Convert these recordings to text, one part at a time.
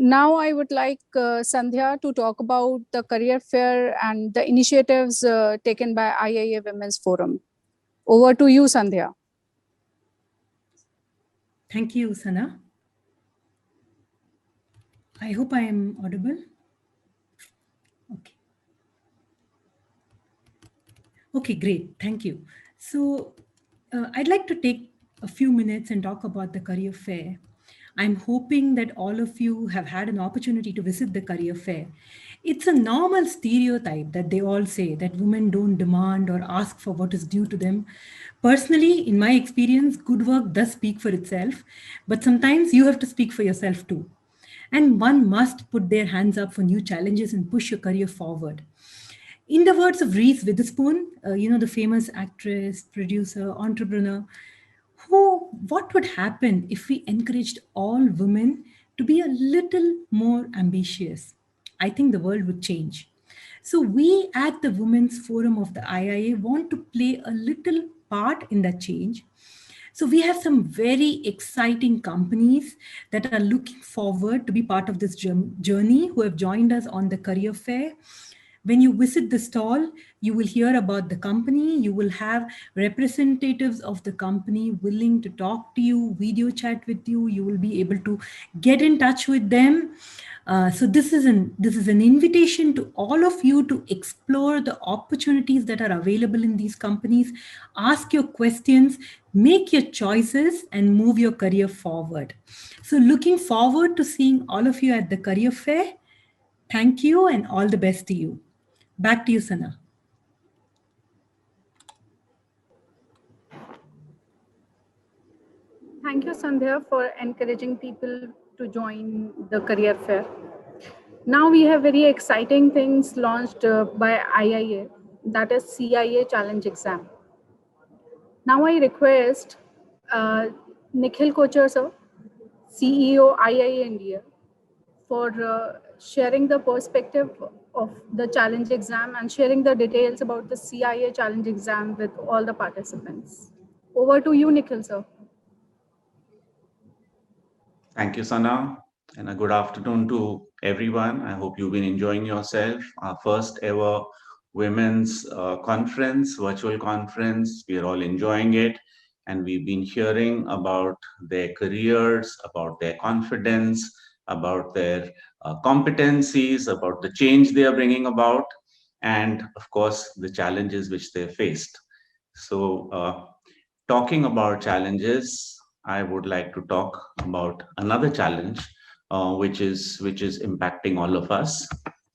Now I would like Sandhya to talk about the career fair and the initiatives taken by IIA Women's Forum. Over to you, Sandhya. Thank you, Sana. I hope I am audible. Okay. Okay, great. Thank you. So I'd like to take a few minutes and talk about the career fair. I'm hoping that all of you have had an opportunity to visit the career fair. It's a normal stereotype that they all say that women don't demand or ask for what is due to them. Personally, in my experience, good work does speak for itself, but sometimes you have to speak for yourself too. And one must put their hands up for new challenges and push your career forward. In the words of Reese Witherspoon, the famous actress, producer, entrepreneur, what would happen if we encouraged all women to be a little more ambitious? I think the world would change. So we at the Women's Forum of the IIA want to play a little part in that change. So we have some very exciting companies that are looking forward to be part of this journey who have joined us on the career fair. When you visit the stall, you will hear about the company. You will have representatives of the company willing to talk to you, video chat with you. You will be able to get in touch with them. So this is an invitation to all of you to explore the opportunities that are available in these companies. Ask your questions, make your choices, and move your career forward. So looking forward to seeing all of you at the career fair. Thank you and all the best to you. Back to you, Sana. Thank you, Sandhya, for encouraging people to join the career fair. Now we have very exciting things launched by IIA, that is CIA Challenge Exam. Now I request Nikhil Kochar sir, CEO IIA India, for sharing the perspective of the challenge exam and sharing the details about the CIA challenge exam with all the participants. Over to you, Nikhil sir. Thank you, Sana, and a good afternoon to everyone. I hope you've been enjoying yourself. Our first ever women's conference, virtual conference. We are all enjoying it, and we've been hearing about their careers, about their confidence, about their competencies, about the change they are bringing about, and of course, the challenges which they faced. So, talking about challenges, I would like to talk about another challenge, which is impacting all of us.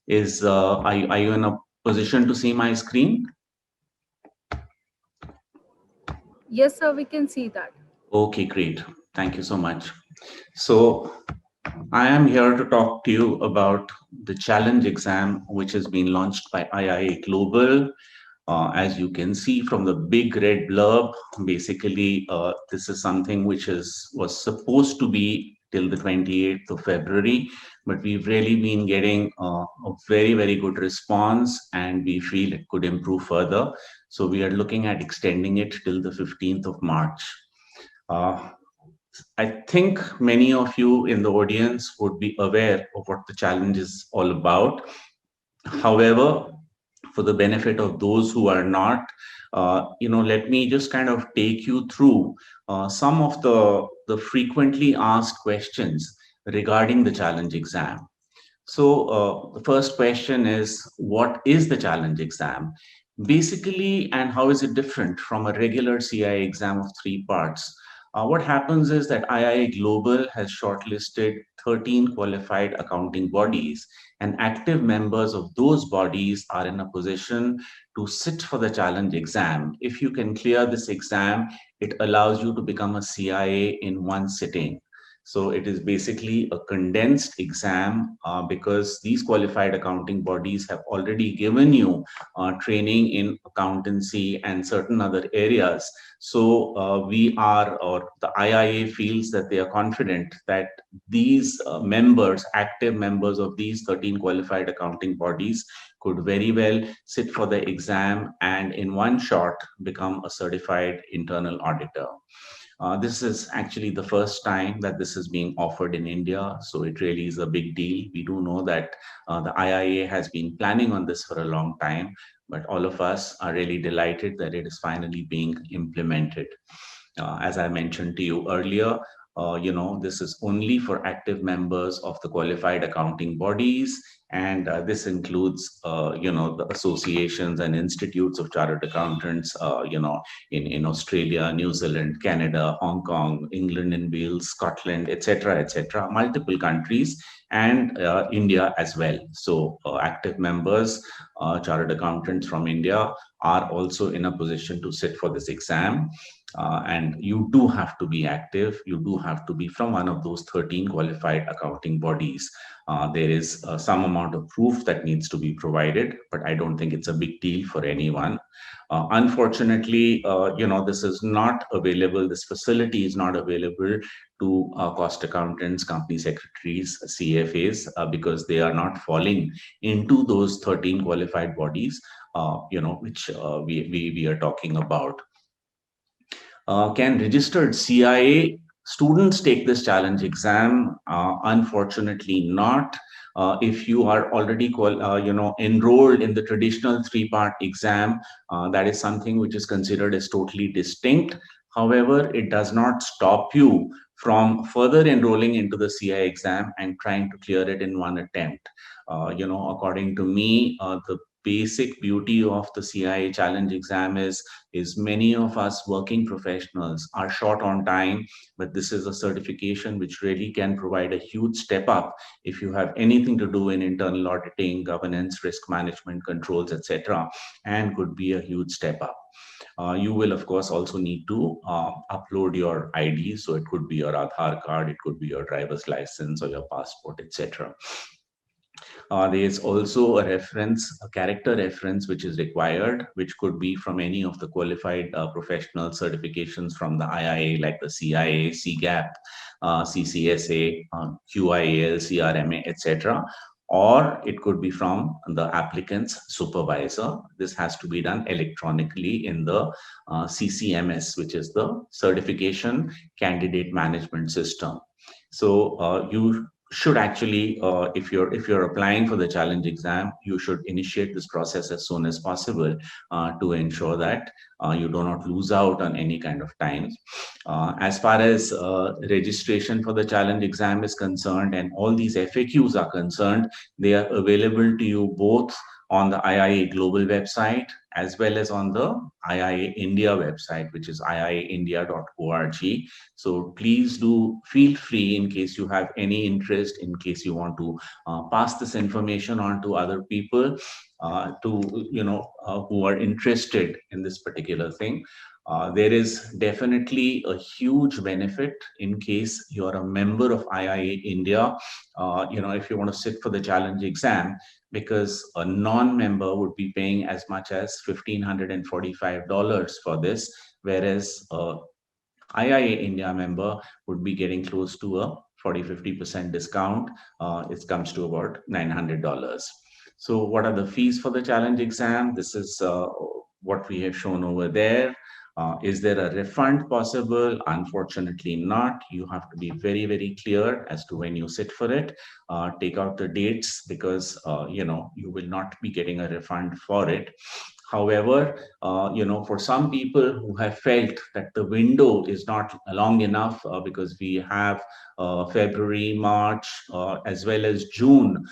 Are you in a position to see my screen? Yes, sir, we can see that. Okay, great. Thank you so much. So I am here to talk to you about the challenge exam, which has been launched by IIA Global. As you can see from the big red blurb, basically this is something which was supposed to be till the 28th of February, but we've really been getting a very, very good response, and we feel it could improve further. So we are looking at extending it till the 15th of March. I think many of you in the audience would be aware of what the challenge is all about. However, for the benefit of those who are not, let me just kind of take you through some of the frequently asked questions regarding the challenge exam. So the first question is, what is the challenge exam? Basically, and how is it different from a regular CIA exam of 3 parts? What happens is that IIA Global has shortlisted 13 qualified accounting bodies, and active members of those bodies are in a position to sit for the challenge exam. If you can clear this exam, it allows you to become a CIA in one sitting. So it is basically a condensed exam because these qualified accounting bodies have already given you training in accountancy and certain other areas. So the IIA feels that they are confident that these active members of these 13 qualified accounting bodies could very well sit for the exam and in one shot become a certified internal auditor. This is actually the first time that this is being offered in India, so it really is a big deal. We do know that the IIA has been planning on this for a long time, but all of us are really delighted that it is finally being implemented. As I mentioned to you earlier, this is only for active members of the qualified accounting bodies, and this includes, the associations and institutes of chartered accountants, in Australia, New Zealand, Canada, Hong Kong, England and Wales, Scotland, etc., multiple countries, and India as well. So active members, chartered accountants from India are also in a position to sit for this exam. And you do have to be active. You do have to be from one of those 13 qualified accounting bodies. There is some amount of proof that needs to be provided, but I don't think it's a big deal for anyone. Unfortunately, this is not available. This facility is not available to cost accountants, company secretaries, CFAs, because they are not falling into those 13 qualified bodies, which we are talking about. Can registered CIA students take this challenge exam? Unfortunately not. If you are already enrolled in the traditional three-part exam, that is something which is considered as totally distinct. However, it does not stop you from further enrolling into the CI exam and trying to clear it in one attempt. According to me, the basic beauty of the CIA challenge exam is many of us working professionals are short on time, but this is a certification which really can provide a huge step up if you have anything to do in internal auditing, governance, risk management, controls, etc., and could be a huge step up. You will, of course, also need to upload your ID. So it could be your Aadhaar card, it could be your driver's license or your passport, etc. There is also a reference, a character reference, which is required, which could be from any of the qualified professional certifications from the IIA, like the CIA, CGAP, CCSA, QIAL, CRMA, etc. Or it could be from the applicant's supervisor. This has to be done electronically in the CCMS, which is the Certification Candidate Management System. So you should actually, if you're applying for the challenge exam, you should initiate this process as soon as possible to ensure that you do not lose out on any kind of time. As far as registration for the challenge exam is concerned, and all these FAQs are concerned, they are available to you both on the IIA Global website as well as on the IIA India website, which is iiaindia.org. So please do feel free, in case you have any interest, in case you want to pass this information on to other people who are interested in this particular thing. There is definitely a huge benefit in case you're a member of IIA India, if you want to sit for the challenge exam, because a non-member would be paying as much as $1,545 for this, whereas IIA India member would be getting close to a 40-50% discount. It comes to about $900. So what are the fees for the challenge exam? This is what we have shown over there. Is there a refund possible? Unfortunately not. You have to be very, very clear as to when you sit for it. Take out the dates, because you will not be getting a refund for it. However, for some people who have felt that the window is not long enough, because we have February, March, as well as June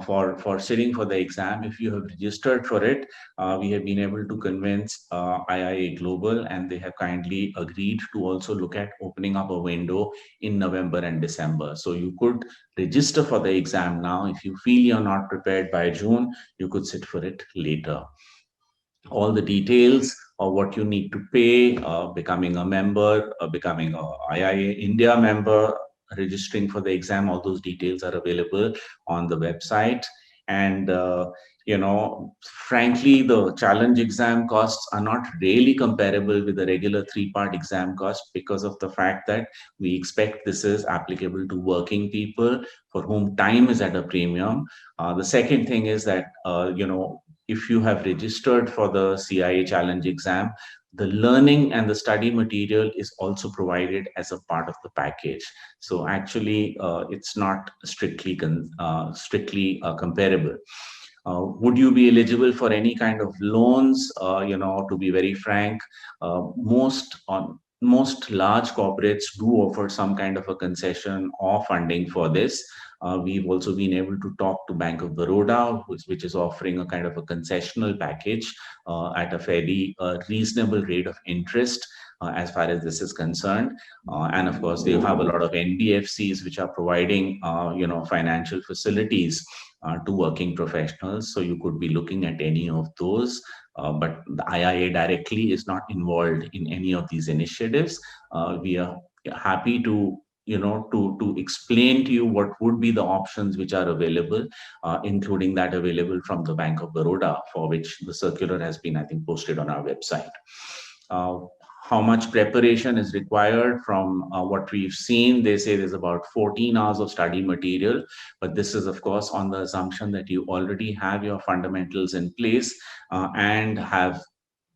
for sitting for the exam. If you have registered for it, we have been able to convince IIA Global, and they have kindly agreed to also look at opening up a window in November and December. So you could register for the exam now. If you feel you're not prepared by June, you could sit for it later. All the details of what you need to pay, becoming a member, becoming a IIA India member, registering for the exam, all those details are available on the website. And frankly, the challenge exam costs are not really comparable with the regular three-part exam cost, because of the fact that we expect this is applicable to working people for whom time is at a premium. The second thing is that if you have registered for the CIA challenge exam, the learning and the study material is also provided as a part of the package. So actually, it's not strictly comparable. Would you be eligible for any kind of loans? To be very frank, most large corporates do offer some kind of a concession or funding for this. We've also been able to talk to Bank of Baroda, which is offering a kind of a concessional package at a fairly reasonable rate of interest as far as this is concerned. And of course, they have a lot of NBFCs which are providing, financial facilities to working professionals. So you could be looking at any of those. But the IIA directly is not involved in any of these initiatives. We are happy to to explain to you what would be the options which are available, including that available from the Bank of Baroda, for which the circular has been, I think, posted on our website. Uh, how much preparation is required? From what we've seen, they say there's about 14 hours of study material, but this is of course on the assumption that you already have your fundamentals in place and have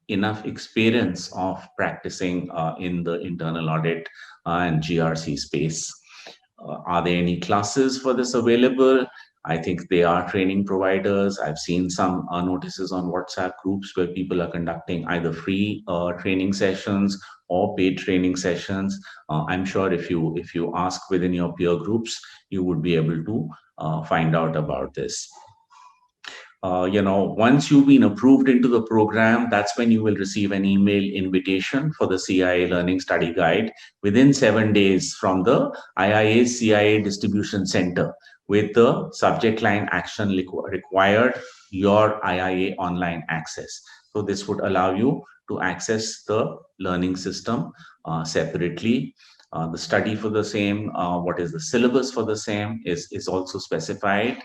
enough experience of practicing in the internal audit and GRC space. Are there any classes for this available? I think they are training providers. I've seen some notices on WhatsApp groups where people are conducting either free training sessions or paid training sessions. I'm sure if you ask within your peer groups, you would be able to find out about this. Once you've been approved into the program, that's when you will receive an email invitation for the CIA Learning Study Guide within 7 days from the IIA CIA Distribution Center with the subject line action required, your IIA online access. So this would allow you to access the learning system separately. The study for the same, what is the syllabus for the same is also specified.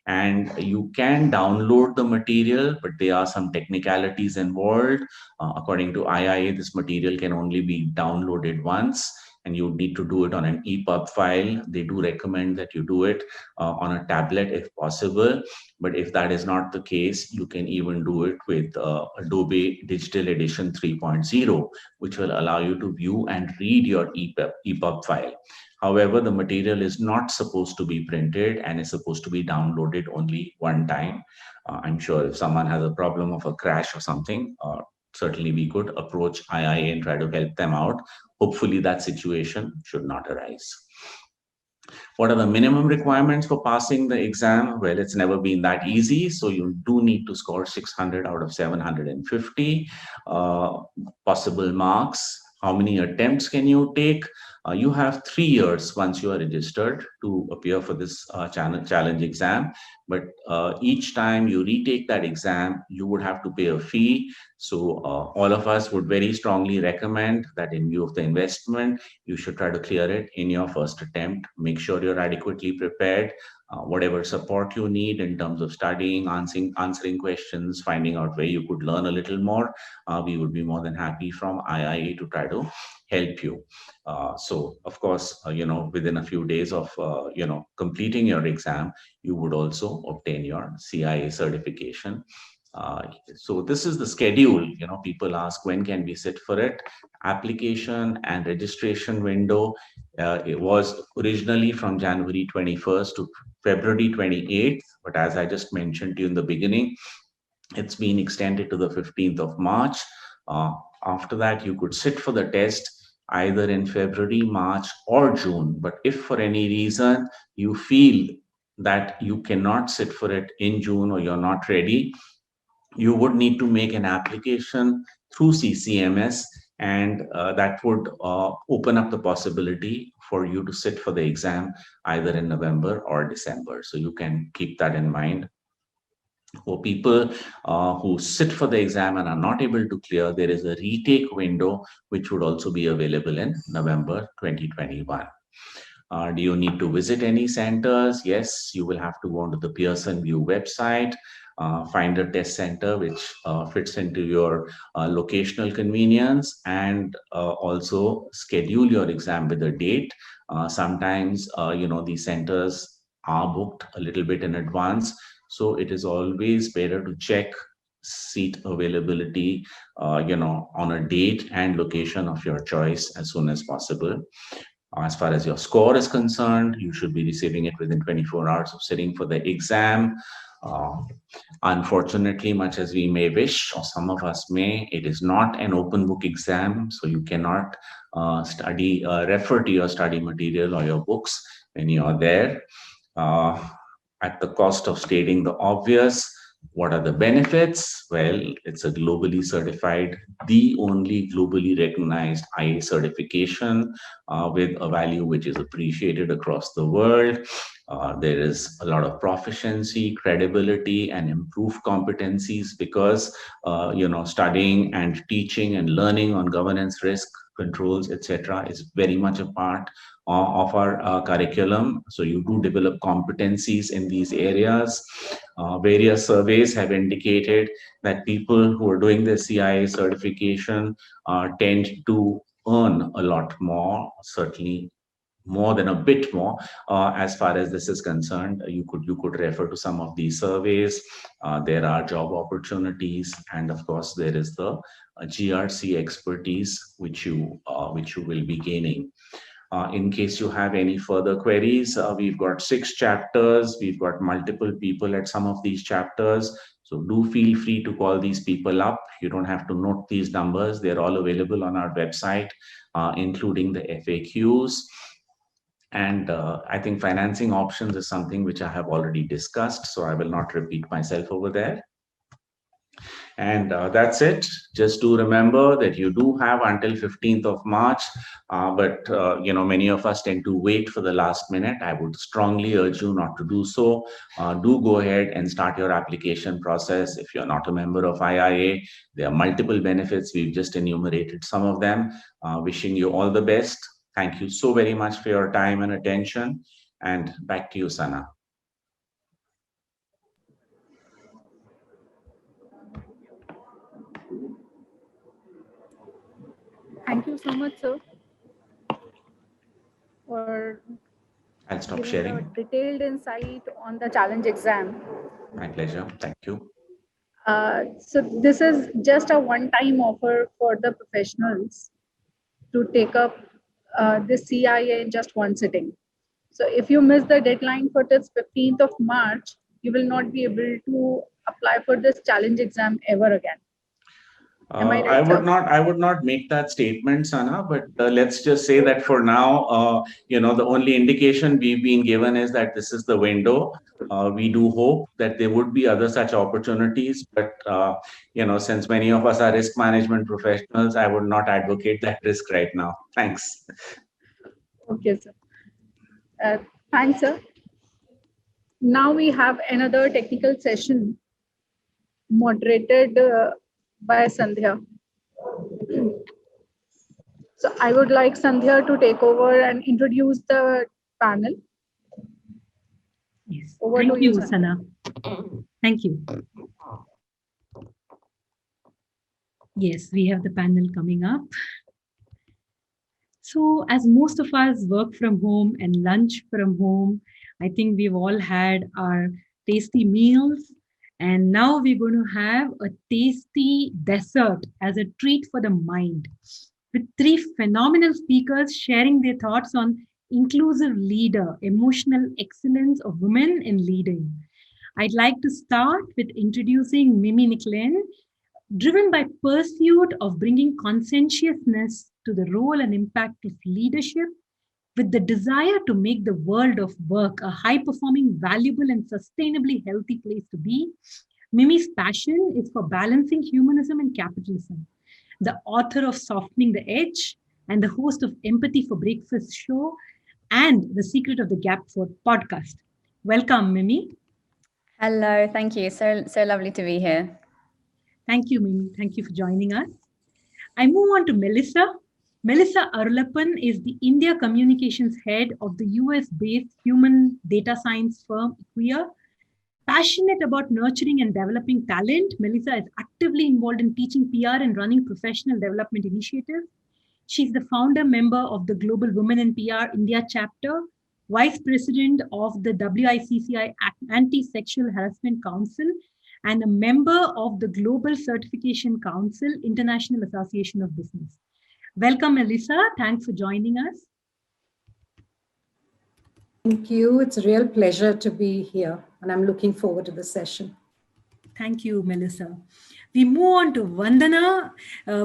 And you can download the material, but there are some technicalities involved. According to IIA, this material can only be downloaded once, and you need to do it on an EPUB file. They do recommend that you do it on a tablet if possible. But if that is not the case, you can even do it with Adobe Digital Edition 3.0, which will allow you to view and read your EPUB file. However, the material is not supposed to be printed and is supposed to be downloaded only one time. I'm sure if someone has a problem of a crash or something, certainly we could approach IIA and try to help them out. Hopefully that situation should not arise. What are the minimum requirements for passing the exam? Well, it's never been that easy. So you do need to score 600 out of 750 possible marks. How many attempts can you take? You have 3 years once you are registered to appear for this challenge exam. But each time you retake that exam, you would have to pay a fee. So all of us would very strongly recommend that in view of the investment, you should try to clear it in your first attempt. Make sure you're adequately prepared. Whatever support you need in terms of studying, answering questions, finding out where you could learn a little more, we would be more than happy from IIA to try to help you. So, of course, within a few days of, completing your exam, you would also obtain your CIA certification. So this is the schedule. People ask, when can we sit for it? Application and registration window, it was originally from January 21st to February 28th, but as I just mentioned to you in the beginning, it's been extended to the 15th of March. After that, you could sit for the test either in February, March, or June. But if for any reason you feel that you cannot sit for it in June or you're not ready, you would need to make an application through CCMS, and that would open up the possibility for you to sit for the exam either in November or December. So you can keep that in mind. For people who sit for the exam and are not able to clear, there is a retake window which would also be available in November 2021. Do you need to visit any centers? Yes, you will have to go onto the Pearson VUE website, find a test center which fits into your locational convenience, and also schedule your exam with a date. Sometimes, these centers are booked a little bit in advance. So it is always better to check seat availability, on a date and location of your choice as soon as possible. As far as your score is concerned, you should be receiving it within 24 hours of sitting for the exam. Uh, Unfortunately, much as we may wish, or some of us may, it is not an open book exam, so you cannot refer to your study material or your books when you are there. Uh, at the cost of stating the obvious, what are the benefits? Well, it's a globally certified, the only globally recognized IA certification with a value which is appreciated across the world. There is a lot of proficiency, credibility, and improved competencies because, studying and teaching and learning on governance, risk, controls, etc., is very much a part of our curriculum. So you do develop competencies in these areas. Various surveys have indicated that people who are doing the CIA certification tend to earn a lot more, certainly more than a bit more. As far as this is concerned, you could refer to some of these surveys. There are job opportunities, and of course there is the GRC expertise which you will be gaining. In case you have any further queries, we've got 6 chapters. We've got multiple people at some of these chapters. So do feel free to call these people up. You don't have to note these numbers. They're all available on our website, including the FAQs. And I think financing options is something which I have already discussed, so I will not repeat myself over there. And that's it. Just do remember that you do have until 15th of March, but many of us tend to wait for the last minute. I would strongly urge you not to do so. Do go ahead and start your application process. If you're not a member of IIA, there are multiple benefits. We've just enumerated some of them. Wishing you all the best. Thank you so very much for your time and attention. And back to you, Sana. Thank you so much, sir, for I'll stop giving sharing. a detailed insight on the challenge exam. My pleasure. Thank you. So this is just a one-time offer for the professionals to take up this CIA in just one sitting. So if you miss the deadline for this 15th of March, you will not be able to apply for this challenge exam ever again. Am I right, I would not make that statement, Sana, but let's just say that for now, the only indication we've been given is that this is the window. We do hope that there would be other such opportunities, but since many of us are risk management professionals, I would not advocate that risk right now. Thanks. Okay, sir. Thanks, sir. Now we have another technical session moderated by Sandhya. So I would like Sandhya to take over and introduce the panel. Yes. Thank you, Sana. Thank you. Yes, we have the panel coming up. So as most of us work from home and lunch from home, I think we've all had our tasty meals. And now we're going to have a tasty dessert as a treat for the mind, with 3 phenomenal speakers sharing their thoughts on inclusive leader, emotional excellence of women in leading. I'd like to start with introducing Mimi Nicklin, driven by pursuit of bringing conscientiousness to the role and impact of leadership, with the desire to make the world of work a high-performing, valuable, and sustainably healthy place to be. Mimi's passion is for balancing humanism and capitalism. The author of Softening the Edge and the host of Empathy for Breakfast show and The Secret of the Gap for podcast. Welcome, Mimi. Hello, thank you. So lovely to be here. Thank you, Mimi. Thank you for joining us. I move on to Melissa. Melissa Arulappan is the India Communications Head of the US-based human data science firm Equia. Passionate about nurturing and developing talent, Melissa is actively involved in teaching PR and running professional development initiatives. She's the founder member of the Global Women in PR India chapter, vice president of the WICCI Anti-Sexual Harassment Council, and a member of the Global Certification Council, International Association of Business. Welcome, Melissa. Thanks for joining us. Thank you. It's a real pleasure to be here, and I'm looking forward to the session. Thank you, Melissa. We move on to Vandana.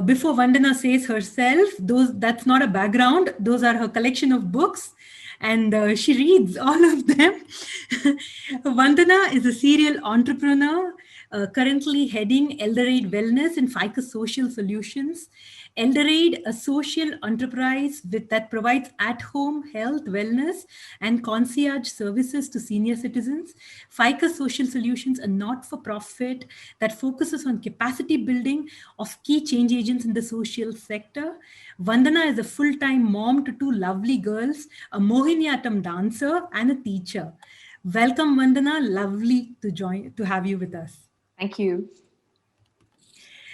Before Vandana says herself, that's not a background. Those are her collection of books, and she reads all of them. Vandana is a serial entrepreneur, currently heading Elderaid Wellness and Ficus Social Solutions. Elderaid, a social enterprise that provides at-home health, wellness, and concierge services to senior citizens. Ficus Social Solutions, a not-for-profit that focuses on capacity building of key change agents in the social sector. Vandana is a full-time mom to 2 lovely girls, a Mohiniyattam dancer, and a teacher. Welcome, Vandana. Lovely to have you with us. Thank you.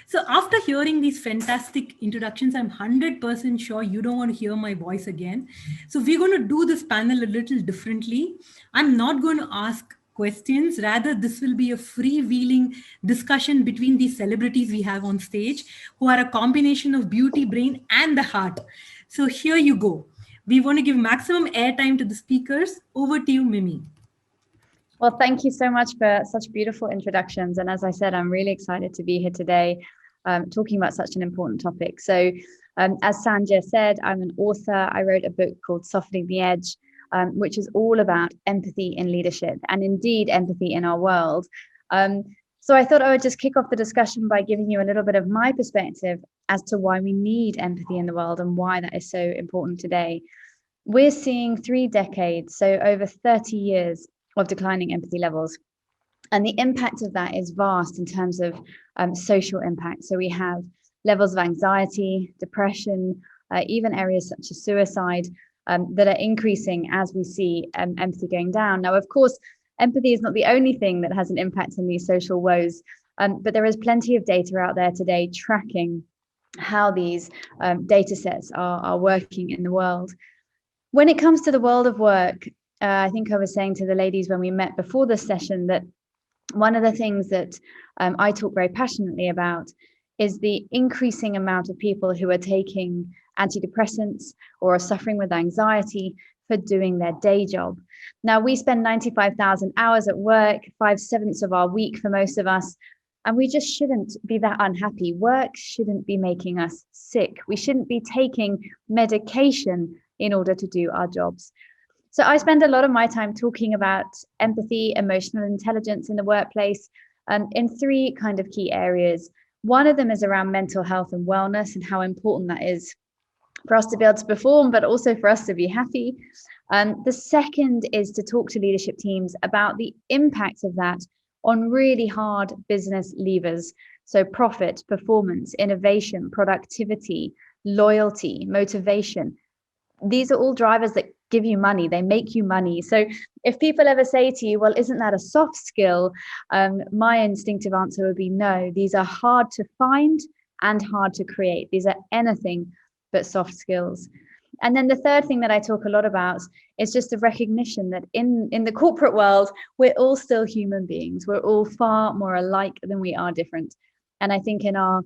So after hearing these fantastic introductions, I'm 100% sure you don't want to hear my voice again. So we're going to do this panel a little differently. I'm not going to ask questions. Rather, this will be a freewheeling discussion between these celebrities we have on stage, who are a combination of beauty, brain, and the heart. So here you go. We want to give maximum airtime to the speakers. Over to you, Mimi. Well, thank you so much for such beautiful introductions. And as I said, I'm really excited to be here today talking about such an important topic. So as Sandhya said, I'm an author. I wrote a book called Softening the Edge, which is all about empathy in leadership and indeed empathy in our world. So I thought I would just kick off the discussion by giving you a little bit of my perspective as to why we need empathy in the world and why that is so important today. We're seeing 3 decades, so over 30 years of declining empathy levels. And the impact of that is vast in terms of social impact. So we have levels of anxiety, depression, even areas such as suicide that are increasing as we see empathy going down. Now, of course, empathy is not the only thing that has an impact on these social woes, but there is plenty of data out there today tracking how these data sets are working in the world. When it comes to the world of work, I think I was saying to the ladies when we met before this session that one of the things that I talk very passionately about is the increasing amount of people who are taking antidepressants or are suffering with anxiety for doing their day job. Now, we spend 95,000 hours at work, 5/7 of our week for most of us, and we just shouldn't be that unhappy. Work shouldn't be making us sick. We shouldn't be taking medication in order to do our jobs. So I spend a lot of my time talking about empathy, emotional intelligence in the workplace, in 3 kind of key areas. One of them is around mental health and wellness and how important that is for us to be able to perform, but also for us to be happy. The second is to talk to leadership teams about the impact of that on really hard business levers. So profit, performance, innovation, productivity, loyalty, motivation. These are all drivers that give you money, they make you money. So if people ever say to you, well, isn't that a soft skill? My instinctive answer would be no, these are hard to find and hard to create. These are anything but soft skills. And then the third thing that I talk a lot about is just the recognition that in the corporate world, we're all still human beings. We're all far more alike than we are different. And I think in our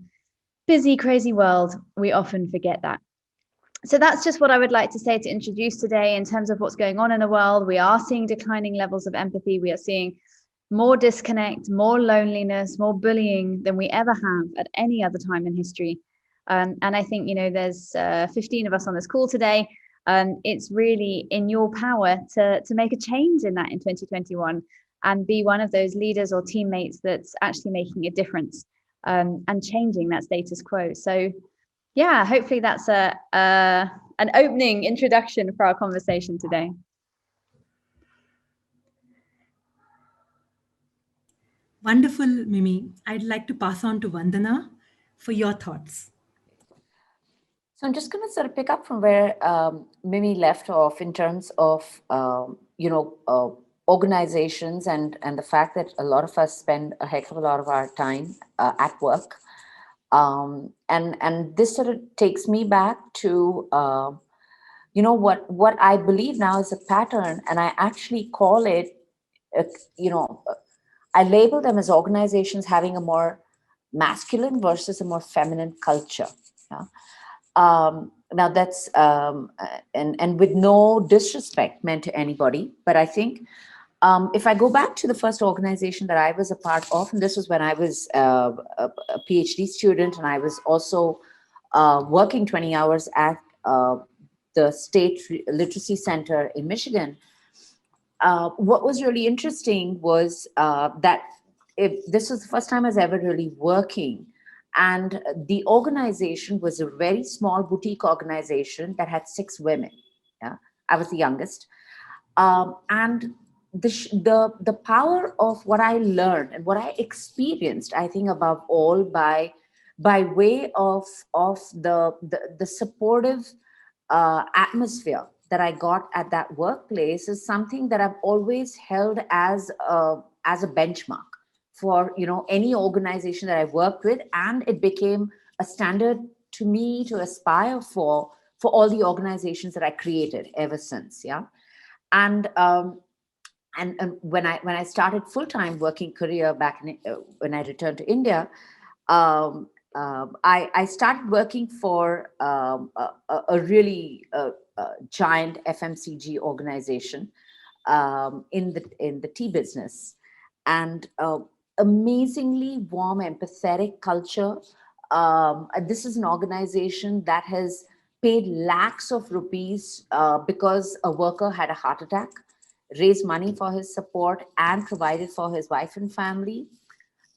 busy, crazy world, we often forget that. So that's just what I would like to say to introduce today in terms of what's going on in the world. We are seeing declining levels of empathy. We are seeing more disconnect, more loneliness, more bullying than we ever have at any other time in history. And I think, there's 15 of us on this call today. It's really in your power to make a change in that in 2021 and be one of those leaders or teammates that's actually making a difference and changing that status quo. So yeah, hopefully that's an opening introduction for our conversation today. Wonderful, Mimi. I'd like to pass on to Vandana for your thoughts. So I'm just going to sort of pick up from where Mimi left off in terms of, organizations and the fact that a lot of us spend a heck of a lot of our time at work. And this sort of takes me back to, what I believe now is a pattern, and I actually call it, I label them as organizations having a more masculine versus a more feminine culture. Yeah? Now that's and with no disrespect meant to anybody, but I think if I go back to the first organization that I was a part of, and this was when I was a PhD student, and I was also working 20 hours at the State Literacy Center in Michigan. What was really interesting was that this was the first time I was ever really working. And the organization was a very small boutique organization that had 6 women. Yeah, I was the youngest. And the power of what I learned and what I experienced, I think above all by way of the supportive atmosphere that I got at that workplace is something that I've always held as a benchmark for any organization that I worked with, and it became a standard to me to aspire for all the organizations that I created ever since. Yeah, and when I started full-time working career back when I returned to India, I started working for a really giant FMCG organization in the tea business, and amazingly warm, empathetic culture. This is an organization that has paid lakhs of rupees because a worker had a heart attack, raised money for his support, and provided for his wife and family.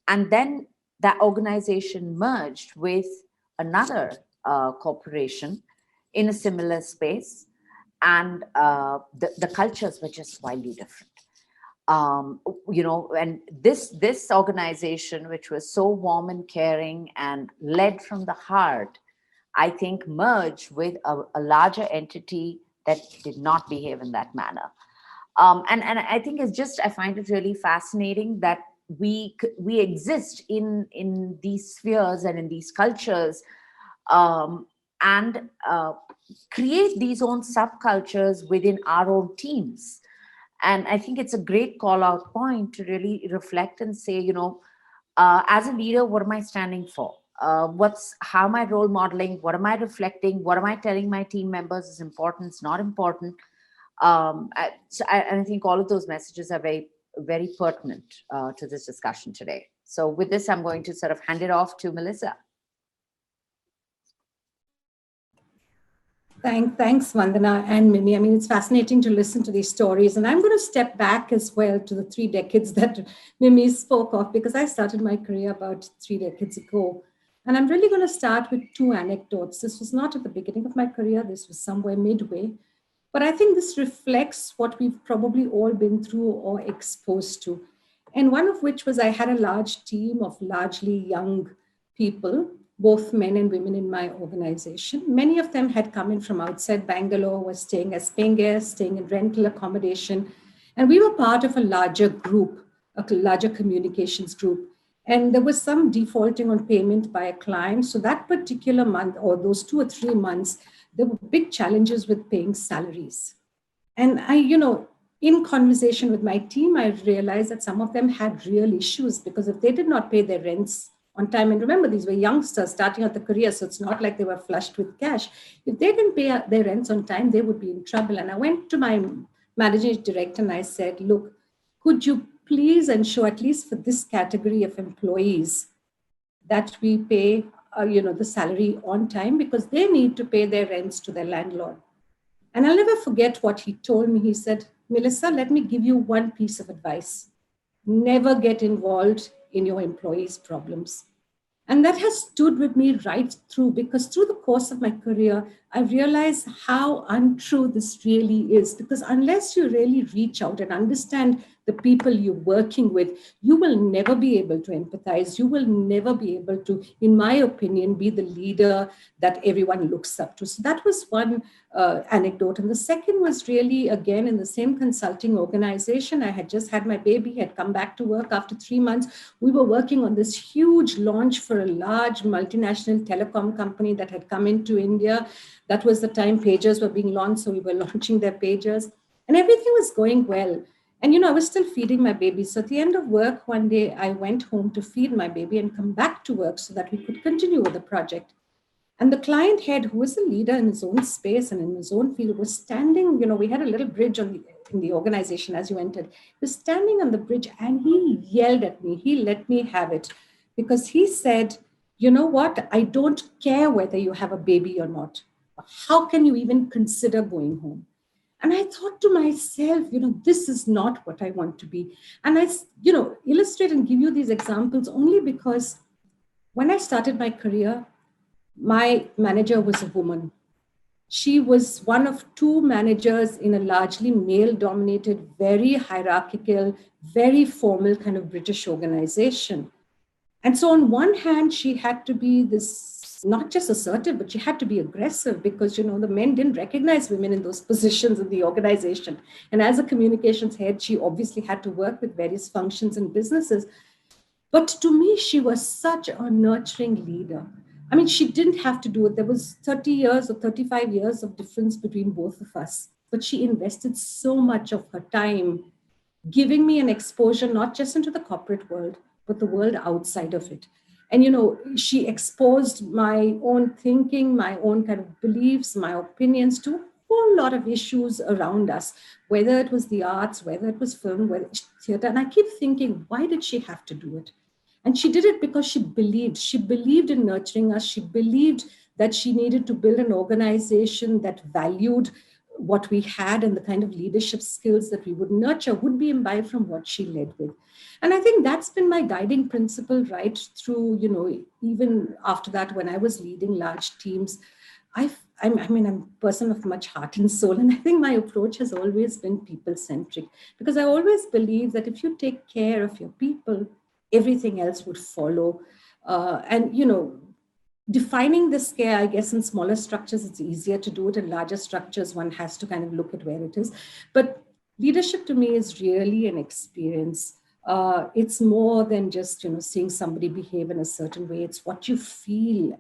And then that organization merged with another corporation in a similar space, and the cultures were just wildly different. And this organization, which was so warm and caring and led from the heart, I think merged with a larger entity that did not behave in that manner. And I think I find it really fascinating that we exist in these spheres and in these cultures, and create these own subcultures within our own teams. And I think it's a great call out point to really reflect and say, as a leader, what am I standing for? How am I role modeling? What am I reflecting? What am I telling my team members is important, it's not important? I think all of those messages are very, very pertinent to this discussion today. So with this, I'm going to sort of hand it off to Melissa. Thanks, Vandana and Mimi. I mean, it's fascinating to listen to these stories. And I'm going to step back as well to the 3 decades that Mimi spoke of, because I started my career about 3 decades ago. And I'm really going to start with 2 anecdotes. This was not at the beginning of my career. This was somewhere midway. But I think this reflects what we've probably all been through or exposed to. And one of which was I had a large team of largely young people, both men and women in my organization. Many of them had come in from outside Bangalore, were staying as paying guests, staying in rental accommodation. And we were part of a larger group, a larger communications group. And there was some defaulting on payment by a client. So that particular month, or those 2 or 3 months, there were big challenges with paying salaries. And in conversation with my team, I realized that some of them had real issues, because if they did not pay their rents on time, and remember, these were youngsters starting out the career, so it's not like they were flushed with cash. If they didn't pay their rents on time, they would be in trouble. And I went to my managing director and I said, look, could you please ensure, at least for this category of employees, that we pay the salary on time, because they need to pay their rents to their landlord. And I'll never forget what he told me. He said, Melissa, let me give you one piece of advice. Never get involved in your employees' problems. And that has stood with me right through, because through the course of my career, I realized how untrue this really is. Because unless you really reach out and understand the people you're working with, you will never be able to empathize. You will never be able to, in my opinion, be the leader that everyone looks up to. So that was one anecdote. And the second was really, again, in the same consulting organization. I had just had my baby, had come back to work after 3 months. We were working on this huge launch for a large multinational telecom company that had come into India. That was the time pagers were being launched. So we were launching their pagers and everything was going well. And, I was still feeding my baby. So at the end of work one day, I went home to feed my baby and come back to work so that we could continue with the project. And the client head, who was a leader in his own space and in his own field, was standing, we had a little bridge in the organization as you entered. He was standing on the bridge and he yelled at me. He let me have it because he said, you know what? I don't care whether you have a baby or not. How can you even consider going home? And I thought to myself, this is not what I want to be. And I, illustrate and give you these examples only because when I started my career, my manager was a woman. She was one of two managers in a largely male-dominated, very hierarchical, very formal kind of British organization. And so on one hand, she had to be this, not just assertive, but she had to be aggressive because, the men didn't recognize women in those positions in the organization. And as a communications head, she obviously had to work with various functions and businesses. But to me, she was such a nurturing leader. I mean, she didn't have to do it. There was 30 years or 35 years of difference between both of us. But she invested so much of her time giving me an exposure, not just into the corporate world, but the world outside of it. And, she exposed my own thinking, my own kind of beliefs, my opinions to a whole lot of issues around us, whether it was the arts, whether it was film, whether it was theater. And I keep thinking, why did she have to do it? And she did it because she believed in nurturing us. She believed that she needed to build an organization that valued what we had and the kind of leadership skills that we would nurture would be imbibed from what she led with. And I think that's been my guiding principle right through, even after that, when I was leading large teams, I'm a person of much heart and soul. And I think my approach has always been people-centric because I always believe that if you take care of your people, everything else would follow. Defining this care, I guess in smaller structures, it's easier to do it. In larger structures, one has to kind of look at where it is. But leadership to me is really an experience. It's more than just, seeing somebody behave in a certain way. It's what you feel,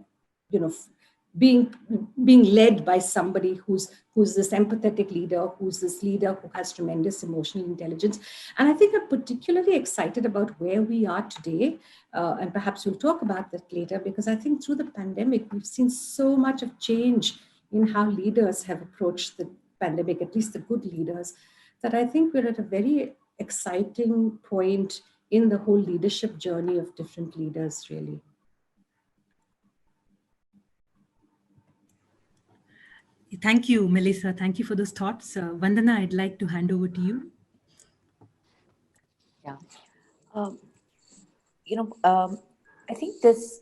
being led by somebody who's this empathetic leader, who's this leader who has tremendous emotional intelligence. And I think I'm particularly excited about where we are today. And perhaps we'll talk about that later, because I think through the pandemic, we've seen so much of change in how leaders have approached the pandemic, at least the good leaders, that I think we're at a very exciting point in the whole leadership journey of different leaders, really. Thank you, Melissa. Thank you for those thoughts. Vandana, I'd like to hand over to you. Yeah. I think this,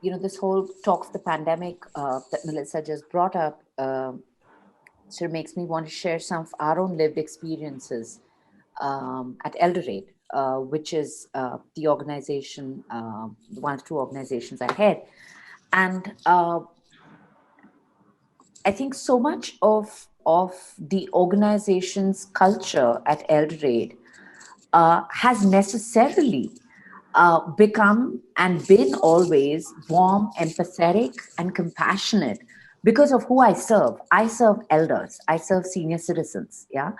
this whole talk of the pandemic that Melissa just brought up sort of makes me want to share some of our own lived experiences at Eldoret, which is the organization, one of two organizations I head. And I think so much of the organization's culture at Eldoret has necessarily become and been always warm, empathetic, and compassionate because of who I serve. I serve elders. I serve senior citizens. Yeah.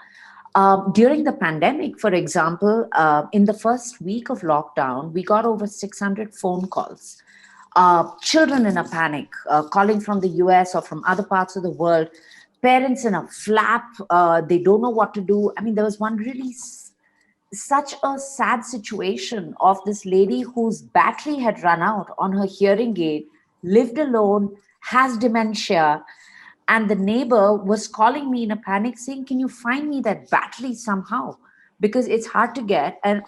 During the pandemic, for example, in the first week of lockdown, we got over 600 phone calls. Children in a panic, calling from the US or from other parts of the world, parents in a flap, they don't know what to do. I mean, there was one really such a sad situation of this lady whose battery had run out on her hearing aid, lived alone, has dementia, and the neighbor was calling me in a panic saying, can you find me that battery somehow? Because it's hard to get. And,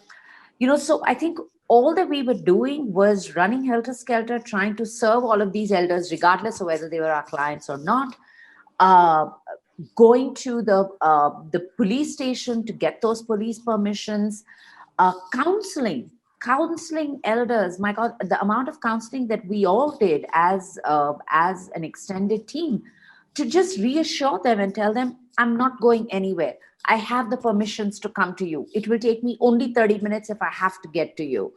so I think all that we were doing was running helter-skelter, trying to serve all of these elders, regardless of whether they were our clients or not, going to the police station to get those police permissions, counseling elders. My God, the amount of counseling that we all did as an extended team to just reassure them and tell them, I'm not going anywhere. I have the permissions to come to you. It will take me only 30 minutes if I have to get to you.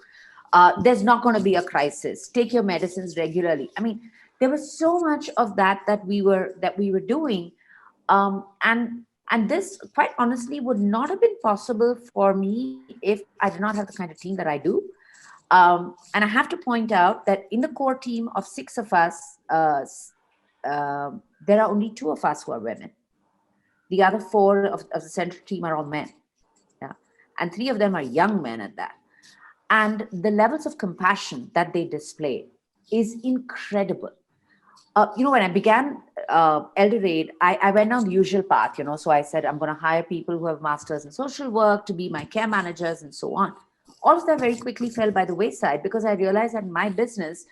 There's not going to be a crisis. Take your medicines regularly. I mean, there was so much of that we were doing. And And this, quite honestly, would not have been possible for me if I did not have the kind of team that I do. And I have to point out that in the core team of 6 of us, there are only 2 of us who are women. The other 4 of the central team are all men. Yeah. And 3 of them are young men at that. And the levels of compassion that they display is incredible. When I began Elderade, I went down the usual path, so I said, I'm going to hire people who have masters in social work to be my care managers and so on. All of that very quickly fell by the wayside because I realized that in my business,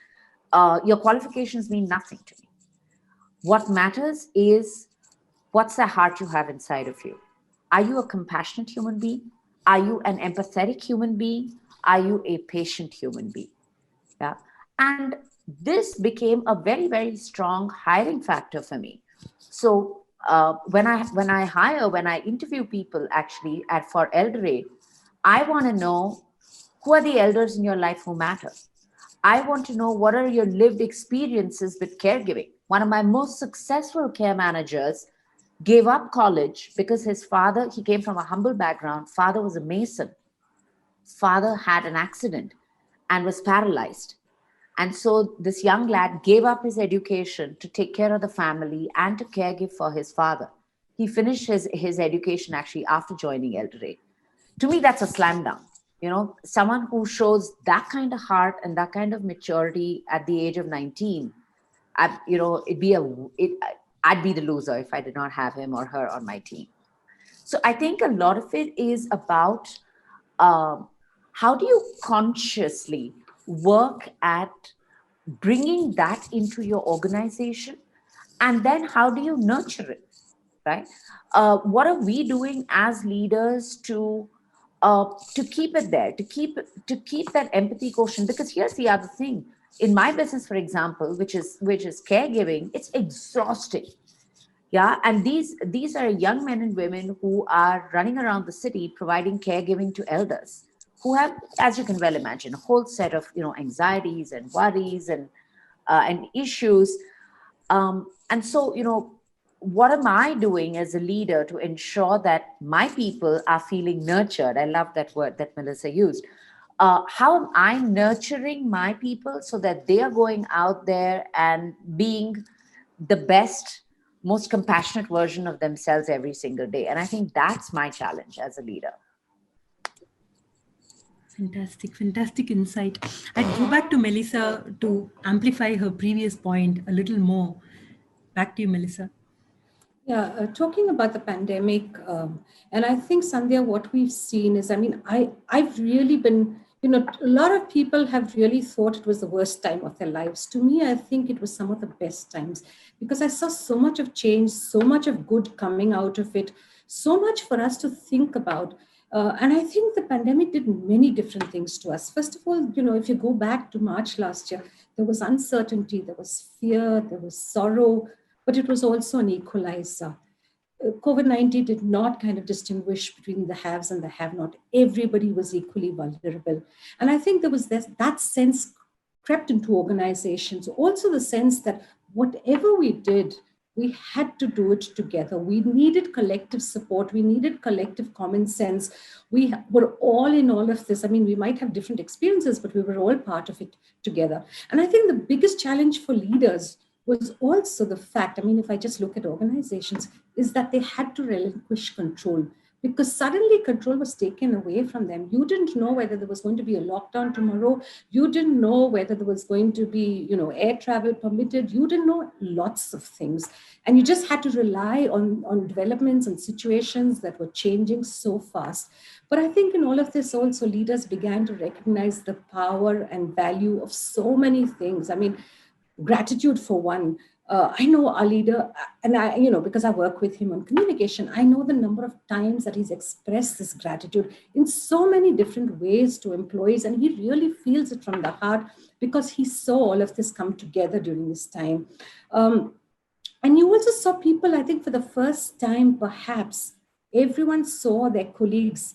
your qualifications mean nothing to me. What matters is what's the heart you have inside of you. Are you a compassionate human being? Are you an empathetic human being? Are you a patient human being? Yeah. And this became a very, very strong hiring factor for me. So when I interview people actually for Elderade, I want to know who are the elders in your life who matter. I want to know what are your lived experiences with caregiving. One of my most successful care managers gave up college because his father, he came from a humble background. Father was a mason. Father had an accident and was paralyzed. And so this young lad gave up his education to take care of the family and to caregive for his father. He finished his education actually after joining Elderade. To me, that's a slam dunk. Someone who shows that kind of heart and that kind of maturity at the age of 19, I'd be the loser if I did not have him or her on my team. So I think a lot of it is about how do you consciously work at bringing that into your organization, and then how do you nurture it, right? What are we doing as leaders to keep it there, to keep that empathy quotient? Because here's the other thing: in my business, for example, which is caregiving, it's exhausting. Yeah, and these are young men and women who are running around the city providing caregiving to elders who have, as you can well imagine, a whole set of anxieties and worries and issues. And so what am I doing as a leader to ensure that my people are feeling nurtured? I love that word that Melissa used. How am I nurturing my people so that they are going out there and being the best, most compassionate version of themselves every single day? And I think that's my challenge as a leader. Fantastic insight. I'd go back to Melissa to amplify her previous point a little more. Back to you, Melissa. Yeah, talking about the pandemic, and I think, Sandhya, what we've seen is, I've really been, a lot of people have really thought it was the worst time of their lives. To me, I think it was some of the best times because I saw so much of change, so much of good coming out of it, so much for us to think about. And I think the pandemic did many different things to us. First of all, if you go back to March last year, there was uncertainty, there was fear, there was sorrow, but it was also an equalizer. COVID-19 did not kind of distinguish between the haves and the have-not. Everybody was equally vulnerable. And I think there was that sense crept into organizations. Also the sense that whatever we did, we had to do it together. We needed collective support. We needed collective common sense. We were all in all of this. We might have different experiences, but we were all part of it together. And I think the biggest challenge for leaders was also the fact, if I just look at organizations, is that they had to relinquish control because suddenly control was taken away from them. You didn't know whether there was going to be a lockdown tomorrow. You didn't know whether there was going to be, air travel permitted. You didn't know lots of things. And you just had to rely on developments and situations that were changing so fast. But I think in all of this also, leaders began to recognize the power and value of so many things. Gratitude for one. I know our leader, and I, because I work with him on communication, I know the number of times that he's expressed this gratitude in so many different ways to employees, and he really feels it from the heart because he saw all of this come together during this time. And you also saw people, I think for the first time, perhaps, everyone saw their colleagues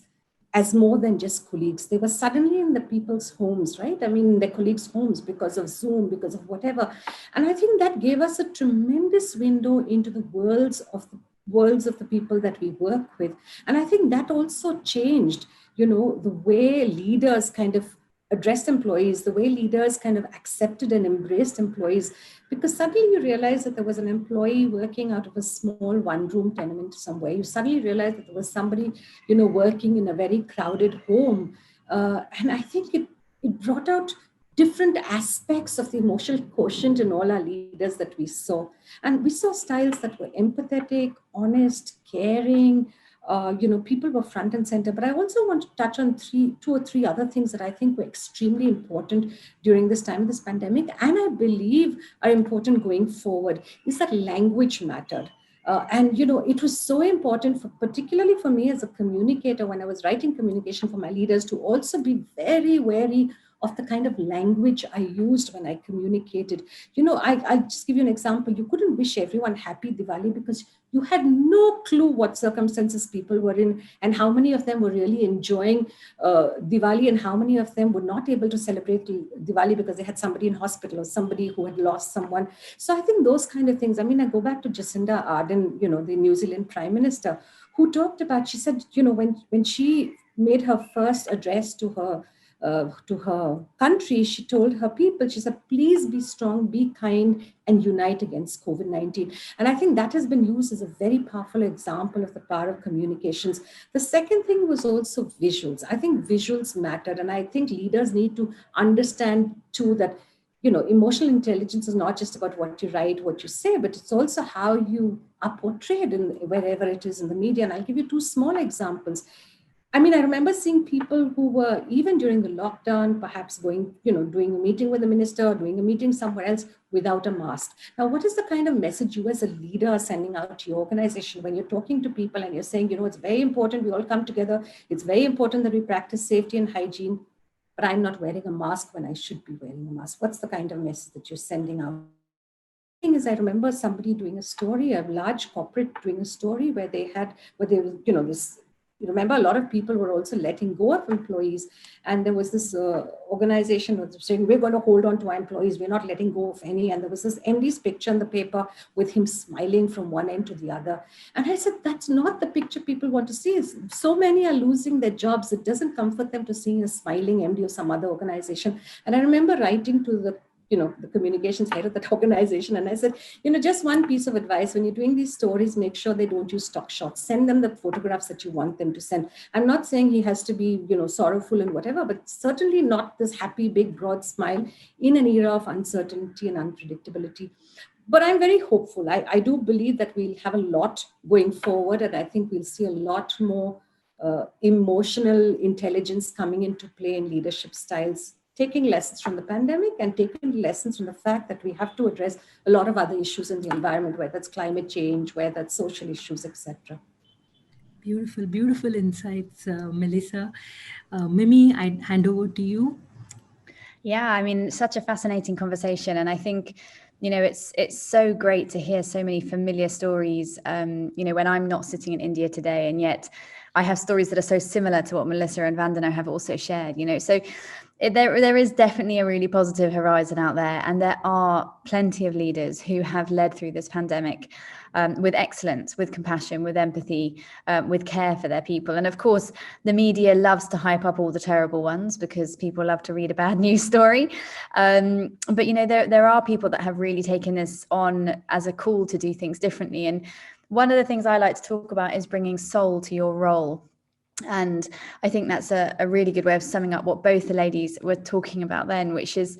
as more than just colleagues. They were suddenly in the people's homes, right? Their colleagues' homes because of Zoom, because of whatever. And I think that gave us a tremendous window into the worlds of worlds of the people that we work with. And I think that also changed, the way leaders kind of addressed employees, the way leaders kind of accepted and embraced employees, because suddenly you realize that there was an employee working out of a small one-room tenement somewhere. You suddenly realize that there was somebody, working in a very crowded home. And I think it brought out different aspects of the emotional quotient in all our leaders that we saw. And we saw styles that were empathetic, honest, caring. People were front and center. But I also want to touch on two or three other things that I think were extremely important during this time of this pandemic, and I believe are important going forward, is that language mattered. It was so important, particularly for me as a communicator, when I was writing communication for my leaders, to also be very wary of the kind of language I used when I communicated. I'll just give you an example. You couldn't wish everyone happy Diwali because you had no clue what circumstances people were in and how many of them were really enjoying Diwali and how many of them were not able to celebrate Diwali because they had somebody in hospital or somebody who had lost someone. So I think those kind of things, I go back to Jacinda Ardern, the New Zealand Prime Minister, who talked about, she said, when she made her first address to her country, she told her people, she said, please be strong, be kind, and unite against COVID-19. And I think that has been used as a very powerful example of the power of communications. The second thing was also visuals. I think visuals mattered. And I think leaders need to understand too that, emotional intelligence is not just about what you write, what you say, but it's also how you are portrayed in wherever it is in the media. And I'll give you two small examples. I remember seeing people who were, even during the lockdown, perhaps going, doing a meeting with the minister or doing a meeting somewhere else without a mask. Now, what is the kind of message you as a leader are sending out to your organization when you're talking to people and you're saying, it's very important we all come together. It's very important that we practice safety and hygiene, but I'm not wearing a mask when I should be wearing a mask. What's the kind of message that you're sending out? The thing is, I remember somebody doing a story, a large corporate doing a story where they was, this. You remember, a lot of people were also letting go of employees. And there was this organization that was saying, we're going to hold on to our employees. We're not letting go of any. And there was this MD's picture in the paper with him smiling from one end to the other. And I said, that's not the picture people want to see. So many are losing their jobs. It doesn't comfort them to see a smiling MD of some other organization. And I remember writing to the communications head of that organization. And I said, just one piece of advice, when you're doing these stories, make sure they don't use stock shots. Send them the photographs that you want them to send. I'm not saying he has to be, sorrowful and whatever, but certainly not this happy, big, broad smile in an era of uncertainty and unpredictability. But I'm very hopeful. I do believe that we'll have a lot going forward. And I think we'll see a lot more emotional intelligence coming into play in leadership styles, taking lessons from the pandemic and taking lessons from the fact that we have to address a lot of other issues in the environment, whether that's climate change, whether that's social issues, etc. Beautiful, beautiful insights, Melissa. Mimi, I'd hand over to you. Yeah, such a fascinating conversation. And I think, it's so great to hear so many familiar stories, when I'm not sitting in India today, and yet I have stories that are so similar to what Melissa and Vandana have also shared, so there is definitely a really positive horizon out there. And there are plenty of leaders who have led through this pandemic with excellence, with compassion, with empathy, with care for their people. And of course, the media loves to hype up all the terrible ones because people love to read a bad news story. But, there are people that have really taken this on as a call to do things differently. And one of the things I like to talk about is bringing soul to your role. And I think that's a really good way of summing up what both the ladies were talking about then, which is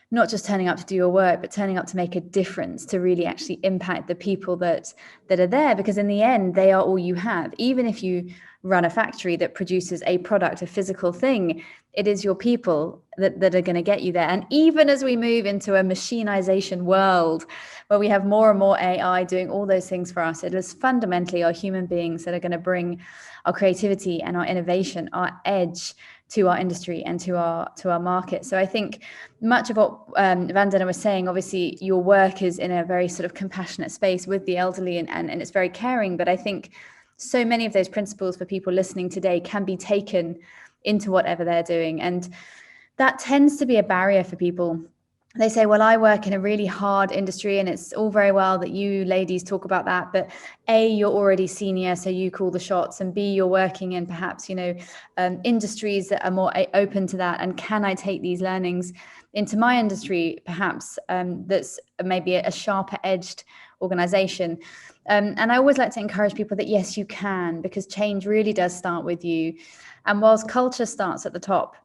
not just turning up to do your work, but turning up to make a difference, to really actually impact the people that are there. Because in the end, they are all you have. Even if you run a factory that produces a product, a physical thing, it is your people that are going to get you there. And even as we move into a machinization world where we have more and more AI doing all those things for us, it is fundamentally our human beings that are going to bring our creativity and our innovation, our edge to our industry and to our market. So I think much of what Vandana was saying, obviously your work is in a very sort of compassionate space with the elderly and it's very caring. But I think so many of those principles for people listening today can be taken into whatever they're doing. And that tends to be a barrier for people they say, well, I work in a really hard industry, and it's all very well that you ladies talk about that, but A, you're already senior, so you call the shots, and B, you're working in perhaps, industries that are more open to that. And can I take these learnings into my industry, perhaps that's maybe a sharper edged organization? And I always like to encourage people that yes, you can, because change really does start with you. And whilst culture starts at the top,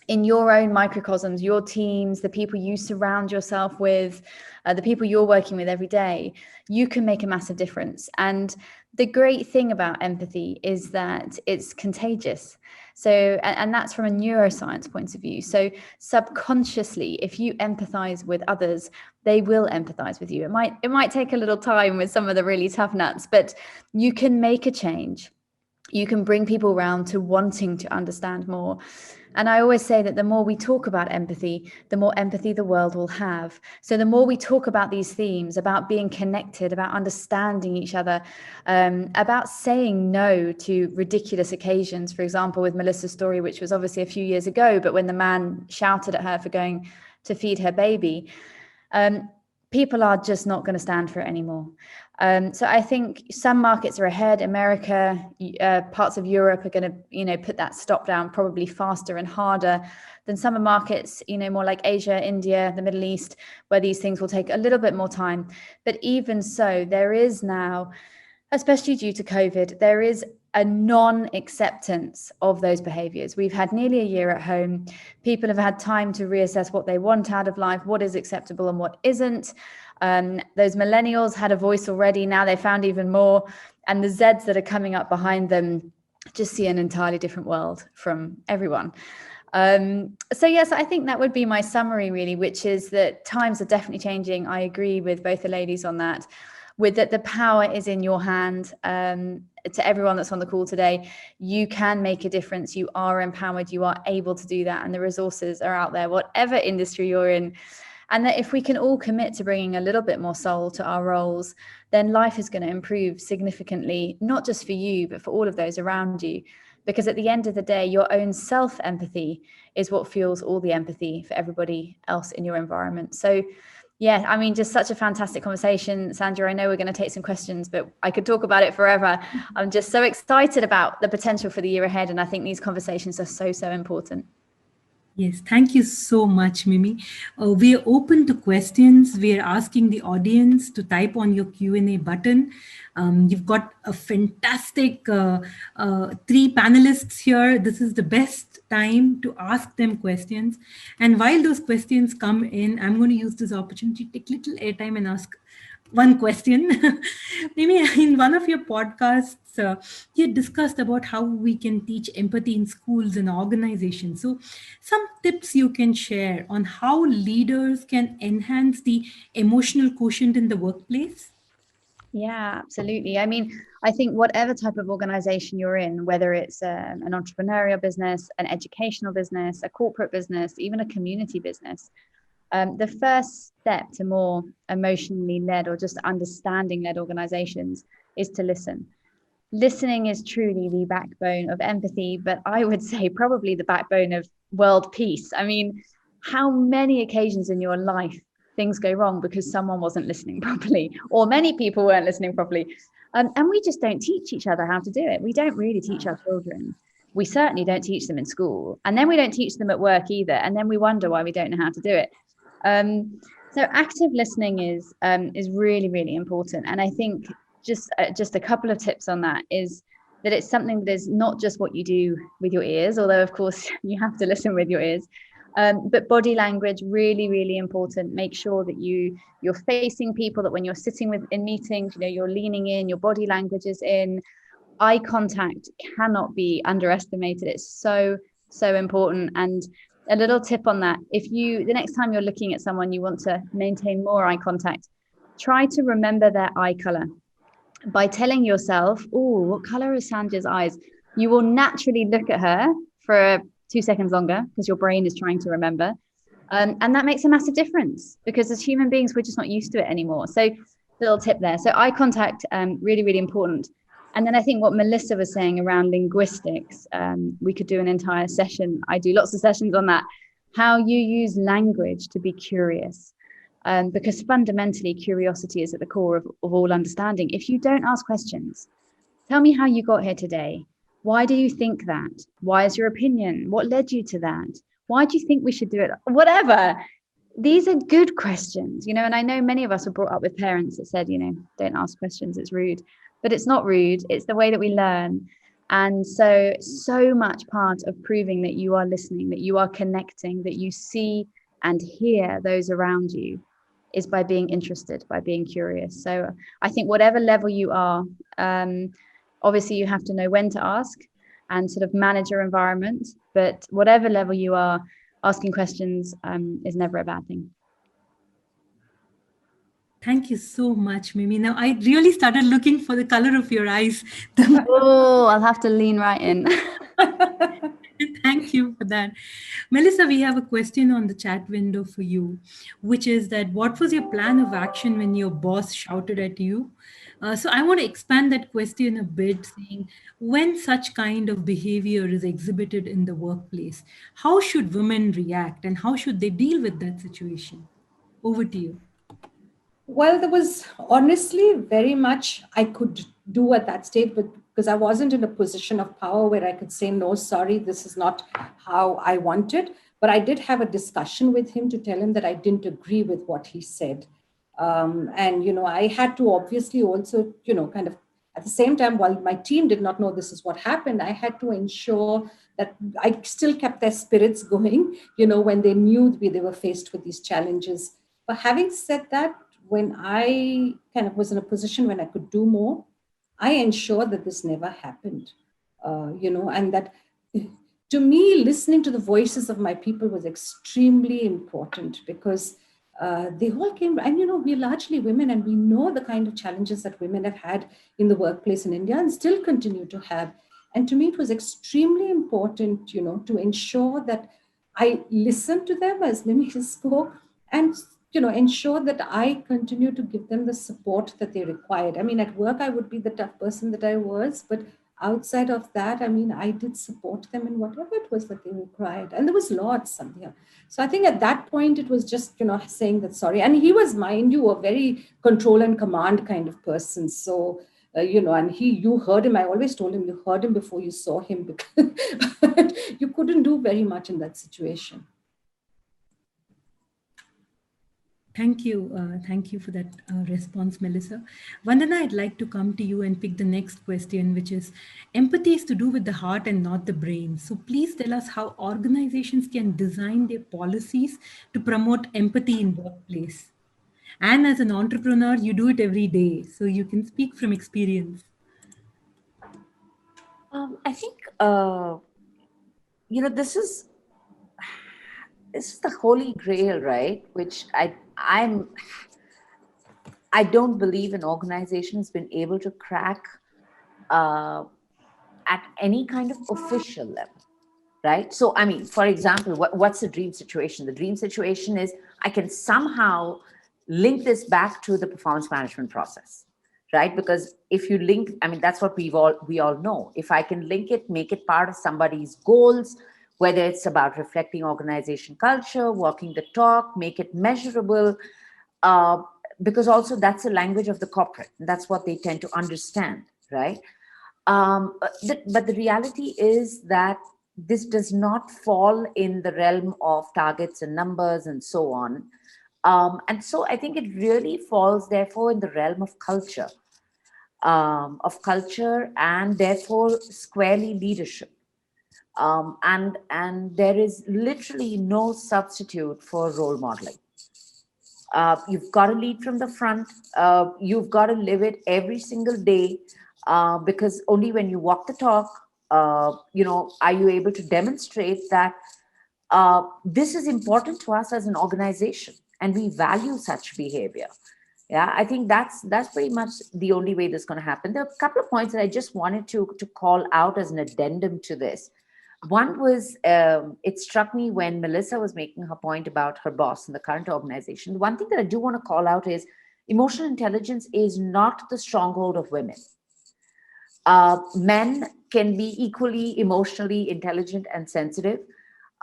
in your own microcosms, your teams, the people you surround yourself with, the people you're working with every day, you can make a massive difference. And the great thing about empathy is that it's contagious. So, and that's from a neuroscience point of view. So subconsciously, if you empathize with others, they will empathize with you. It might take a little time with some of the really tough nuts, but you can make a change. You can bring people around to wanting to understand more. And I always say that the more we talk about empathy, the more empathy the world will have. So the more we talk about these themes, about being connected, about understanding each other, about saying no to ridiculous occasions, for example, with Melissa's story, which was obviously a few years ago, but when the man shouted at her for going to feed her baby, people are just not going to stand for it anymore. So I think some markets are ahead. America, parts of Europe are going to, put that stop down probably faster and harder than some markets, more like Asia, India, the Middle East, where these things will take a little bit more time. But even so, there is now, especially due to COVID, there is a non-acceptance of those behaviors. We've had nearly a year at home. People have had time to reassess what they want out of life, what is acceptable and what isn't. Those millennials had a voice already. Now they found even more. And the Zeds that are coming up behind them just see an entirely different world from everyone. So yes, I think that would be my summary really, which is that times are definitely changing. I agree with both the ladies on that, with that the power is in your hand. To everyone that's on the call today, you can make a difference. You are empowered. You are able to do that. And the resources are out there, whatever industry you're in. And that if we can all commit to bringing a little bit more soul to our roles, then life is going to improve significantly, not just for you, but for all of those around you. Because at the end of the day, your own self-empathy is what fuels all the empathy for everybody else in your environment. So yeah, I mean, just such a fantastic conversation. Sandhya, I know we're going to take some questions, but I could talk about it forever. I'm just so excited about the potential for the year ahead. And I think these conversations are so, so important. Yes, thank you so much, Mimi. We are open to questions. We are asking the audience to type on your Q&A button. You've got a fantastic 3 panelists here. This is the best time to ask them questions. And while those questions come in, I'm going to use this opportunity to take little airtime and ask one question. Mimi, in one of your podcasts, you discussed about how we can teach empathy in schools and organizations. So some tips you can share on how leaders can enhance the emotional quotient in the workplace? Yeah, absolutely. I mean, I think whatever type of organization you're in, whether it's an entrepreneurial business, an educational business, a corporate business, even a community business, the first step to more emotionally led or just understanding led organizations is to listen. Listening is truly the backbone of empathy, but I would say probably the backbone of world peace. I mean, how many occasions in your life things go wrong because someone wasn't listening properly, or many people weren't listening properly? And we just don't teach each other how to do it. We don't really teach our children. We certainly don't teach them in school. And then we don't teach them at work either. And then we wonder why we don't know how to do it. So active listening is really, really important. And I think just a couple of tips on that is that it's something that is not just what you do with your ears, although of course you have to listen with your ears, but body language, really, really important. Make sure that you're facing people, that when you're sitting in meetings, you're leaning in, your body language is in. Eye contact cannot be underestimated. It's so, so important. And a little tip on that, the next time you're looking at someone, you want to maintain more eye contact, try to remember their eye color. By telling yourself, oh, what color is Sandhya's eyes? You will naturally look at her for 2 seconds longer because your brain is trying to remember. And that makes a massive difference because as human beings, we're just not used to it anymore. So little tip there. So eye contact, really, really important. And then I think what Melissa was saying around linguistics, we could do an entire session. I do lots of sessions on that. how you use language to be curious. Because fundamentally, curiosity is at the core of all understanding. If you don't ask questions, tell me how you got here today. Why do you think that? Why is your opinion? What led you to that? Why do you think we should do it? Whatever. These are good questions, you know, and I know many of us were brought up with parents that said, you know, don't ask questions, it's rude. But it's not rude, it's the way that we learn. And so much part of proving that you are listening, that you are connecting, that you see and hear those around you is by being interested, by being curious. So I think whatever level you are, obviously you have to know when to ask and sort of manage your environment, but whatever level you are, asking questions is never a bad thing. Thank you so much, Mimi. Now, I really started looking for the color of your eyes. Oh, I'll have to lean right in. Thank you for that. Melissa, we have a question on the chat window for you, which is that what was your plan of action when your boss shouted at you? So I want to expand that question a bit, saying when such kind of behavior is exhibited in the workplace, how should women react and how should they deal with that situation? Over to you. Well, there was honestly very much I could do at that stage, but because I wasn't in a position of power where I could say, no, sorry, this is not how I wanted. But I did have a discussion with him to tell him that I didn't agree with what he said. And, you know, I had to obviously also, you know, kind of at the same time, while my team did not know this is what happened, I had to ensure that I still kept their spirits going, you know, when they knew they were faced with these challenges. But having said that, when I kind of was in a position when I could do more, I ensured that this never happened, you know, and that to me, listening to the voices of my people was extremely important because they all came, and you know, we're largely women and we know the kind of challenges that women have had in the workplace in India and still continue to have. And to me, it was extremely important, you know, to ensure that I listened to them as Mimi spoke and, you know, ensure that I continue to give them the support that they required. I mean, at work, I would be the tough person that I was, but outside of that, I mean, I did support them in whatever it was that they required. And there was lots, Sandhya. So I think at that point, it was just, you know, saying that sorry. And he was, mind you, a very control and command kind of person. So, you know, and you heard him. I always told him, you heard him before you saw him because you couldn't do very much in that situation. Thank you. Thank you for that response, Melissa. Vandana, I'd like to come to you and pick the next question, which is empathy is to do with the heart and not the brain. So please tell us how organizations can design their policies to promote empathy in workplace. And as an entrepreneur, you do it every day. So you can speak from experience. I think, you know, this is the holy grail, right? Which I don't believe an organization has been able to crack at any kind of official level, right? So, I mean, for example, what's the dream situation? The dream situation is I can somehow link this back to the performance management process, right? Because if you link, I mean, that's what we all know. If I can link it, make it part of somebody's goals, whether it's about reflecting organization culture, walking the talk, make it measurable, because also that's the language of the corporate. That's what they tend to understand, right? But the reality is that this does not fall in the realm of targets and numbers and so on. And so I think it really falls, therefore, in the realm of culture and therefore squarely leadership. And there is literally no substitute for role modeling. You've got to lead from the front. You've got to live it every single day, because only when you walk the talk, you know, are you able to demonstrate that this is important to us as an organization and we value such behavior. Yeah, I think that's pretty much the only way this is going to happen. There are a couple of points that I just wanted to call out as an addendum to this. One was, it struck me when Melissa was making her point about her boss in the current organization. One thing that I do want to call out is emotional intelligence is not the stronghold of women. Men can be equally emotionally intelligent and sensitive.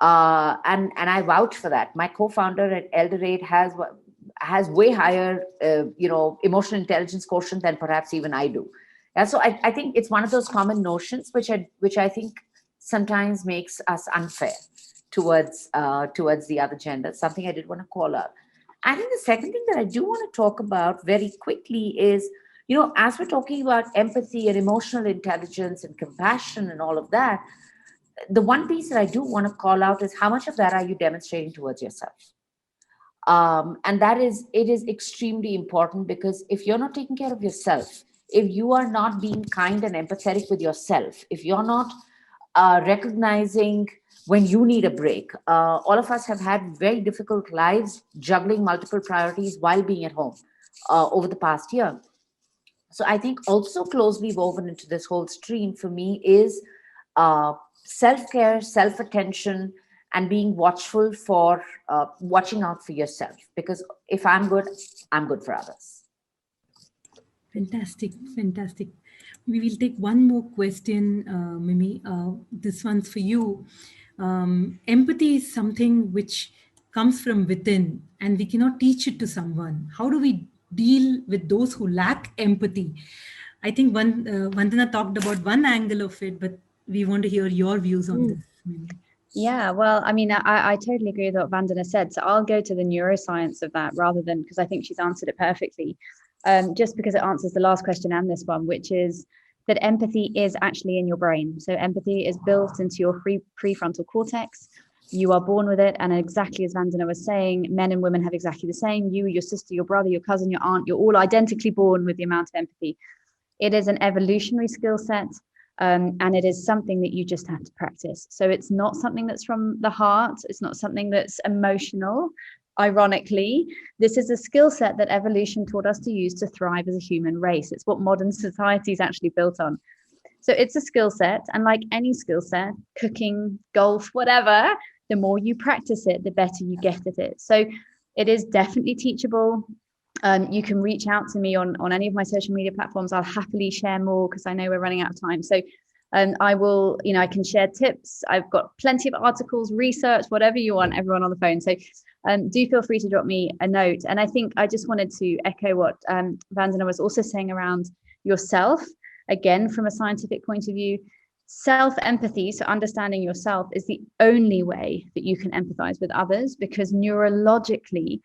And I vouch for that. My co-founder at Elderate has way higher, emotional intelligence quotient than perhaps even I do. Yeah, so I think it's one of those common notions which I think sometimes makes us unfair towards the other gender. Something I did want to call out. I think the second thing that I do want to talk about very quickly is, as we're talking about empathy and emotional intelligence and compassion and all of that, the one piece that I do want to call out is how much of that are you demonstrating towards yourself? And it is extremely important, because if you're not taking care of yourself, if you are not being kind and empathetic with yourself, if you're not recognizing when you need a break, all of us have had very difficult lives juggling multiple priorities while being at home over the past year. So I think also closely woven into this whole stream for me is self-care, self-attention, and being watchful for watching out for yourself. Because if I'm good for others. Fantastic, fantastic. We will take one more question, Mimi. This one's for you. Empathy is something which comes from within, and we cannot teach it to someone. How do we deal with those who lack empathy? I think Vandana talked about one angle of it, but we want to hear your views on this, Mimi. Yeah, well, I mean, I totally agree with what Vandana said. So I'll go to the neuroscience of that rather than, because I think she's answered it perfectly. Just because it answers the last question and this one, which is that empathy is actually in your brain. So empathy is built into your prefrontal cortex. You are born with it. And exactly as Vandana was saying, men and women have exactly the same. You, your sister, your brother, your cousin, your aunt, you're all identically born with the amount of empathy. It is an evolutionary skill set. And it is something that you just have to practice. So it's not something that's from the heart. It's not something that's emotional. Ironically, this is a skill set that evolution taught us to use to thrive as a human race. It's what modern society is actually built on. So it's a skill set. And like any skill set, cooking, golf, whatever, the more you practice it, the better you get at it. So it is definitely teachable. You can reach out to me on any of my social media platforms. I'll happily share more because I know we're running out of time. So I will, I can share tips. I've got plenty of articles, research, whatever you want, everyone on the phone. So do feel free to drop me a note. And I think I just wanted to echo what Vandana was also saying around yourself. Again, from a scientific point of view, self-empathy, so understanding yourself, is the only way that you can empathize with others, because neurologically,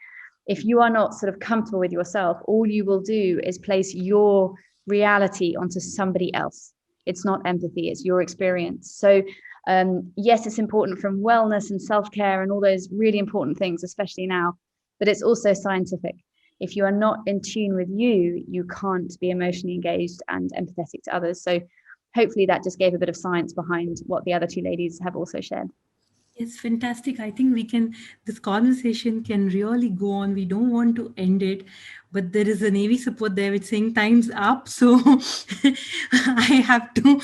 if you are not sort of comfortable with yourself, all you will do is place your reality onto somebody else. It's not empathy, it's your experience. So yes, it's important from wellness and self-care and all those really important things, especially now, but it's also scientific. If you are not in tune with you, you can't be emotionally engaged and empathetic to others. So hopefully that just gave a bit of science behind what the other two ladies have also shared. Yes, fantastic. I think this conversation can really go on. We don't want to end it, but there is a Navy support there which saying time's up. So I have to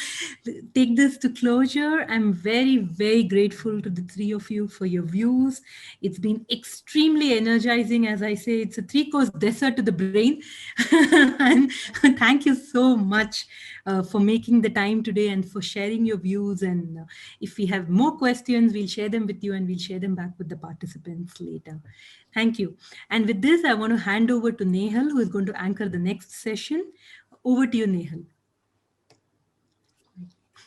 take this to closure. I'm very, very grateful to the three of you for your views. It's been extremely energizing. As I say, it's a 3-course dessert to the brain. And thank you so much for making the time today and for sharing your views. And if we have more questions, we'll share them with you and we'll share them back with the participants later. Thank you. And with this, I want to hand over to Nehal, who is going to anchor the next session. Over to you, Nehal.